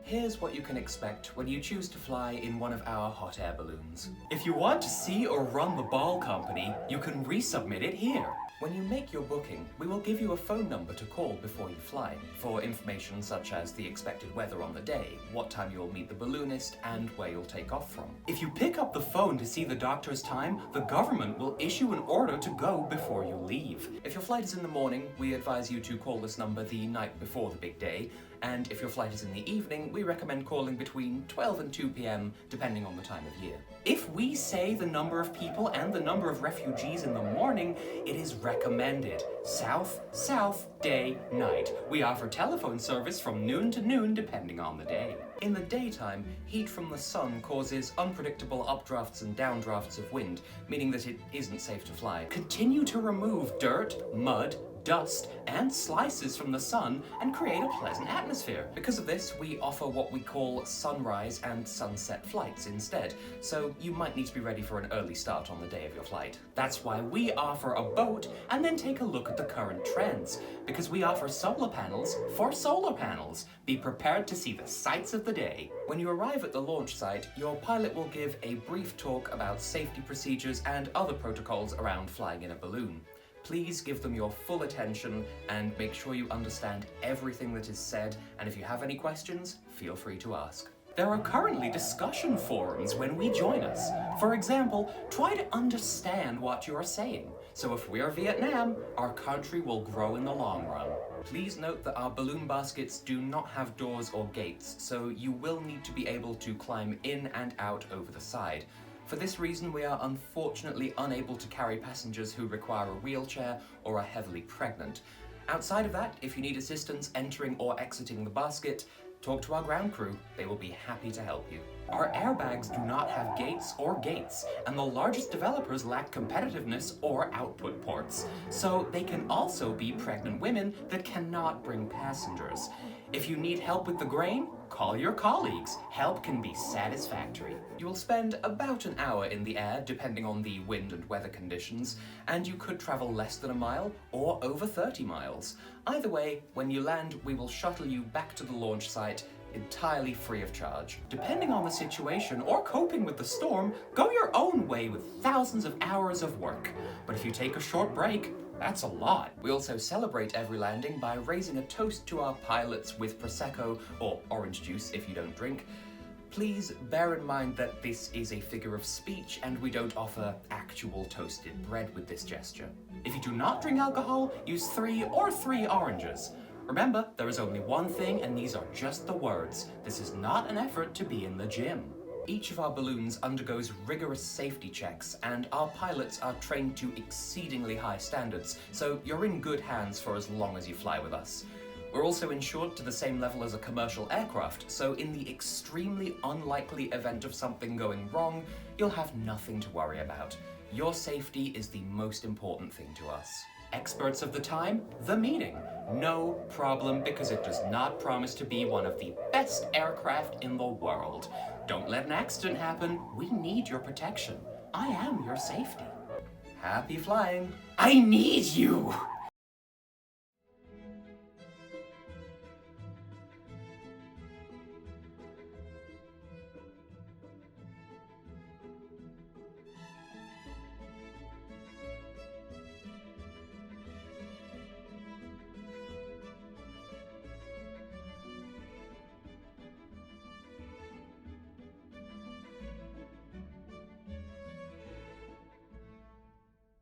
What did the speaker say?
Here's what you can expect when you choose to fly in one of our hot air balloons. If you want to see or run the ball company, you can resubmit it here. When you make your booking, we will give you a phone number to call before you fly for information such as the expected weather on the day, what time you will meet the balloonist, and where you'll take off from. If you pick up the phone to see the doctor's time, the government will issue an order to go before you leave. If your flight is in the morning, we advise you to call this number the night before the big day, and if your flight is in the evening, we recommend calling between 12 and 2 p.m. depending on the time of year. If we say the number of people and the number of refugees in the morning, it is recommended. South, south, day, night. We offer telephone service from noon to noon depending on the day. In the daytime, heat from the sun causes unpredictable updrafts and downdrafts of wind, meaning that it isn't safe to fly. Continue to remove dirt, mud, dust, and slices from the sun and create a pleasant atmosphere. Because of this, we offer what we call sunrise and sunset flights instead, so you might need to be ready for an early start on the day of your flight. That's why we offer a boat and then take a look at the current trends, because we offer solar panels for solar panels. Be prepared to see the sights of the day. When you arrive at the launch site, your pilot will give a brief talk about safety procedures and other protocols around flying in a balloon. Please give them your full attention and make sure you understand everything that is said, and if you have any questions, feel free to ask. There are currently discussion forums when we join us. For example, try to understand what you are saying. So if we are Vietnam, our country will grow in the long run. Please note that our balloon baskets do not have doors or gates, so you will need to be able to climb in and out over the side. For this reason, we are unfortunately unable to carry passengers who require a wheelchair or are heavily pregnant. Outside of that, if you need assistance entering or exiting the basket, talk to our ground crew. They will be happy to help you. Our airbags do not have gates or gates, and the largest developers lack competitiveness or output ports, so they can also be pregnant women that cannot bring passengers. If you need help with the grain, call your colleagues. Help can be satisfactory. You will spend about an hour in the air, depending on the wind and weather conditions, and you could travel less than a mile or over 30 miles. Either way, when you land, we will shuttle you back to the launch site entirely free of charge. Depending on the situation or coping with the storm, go your own way with thousands of hours of work. But if you take a short break, that's a lot. We also celebrate every landing by raising a toast to our pilots with Prosecco or orange juice if you don't drink. Please bear in mind that this is a figure of speech and we don't offer actual toasted bread with this gesture. If you do not drink alcohol, use 3 oranges. Remember, there is only one thing, and these are just the words. This is not an effort to be in the gym. Each of our balloons undergoes rigorous safety checks, and our pilots are trained to exceedingly high standards, so you're in good hands for as long as you fly with us. We're also insured to the same level as a commercial aircraft, so in the extremely unlikely event of something going wrong, you'll have nothing to worry about. Your safety is the most important thing to us. Experts of the time, the meeting. No problem, because it does not promise to be one of the best aircraft in the world. Don't let an accident happen. We need your protection. I am your safety. Happy flying. I need you!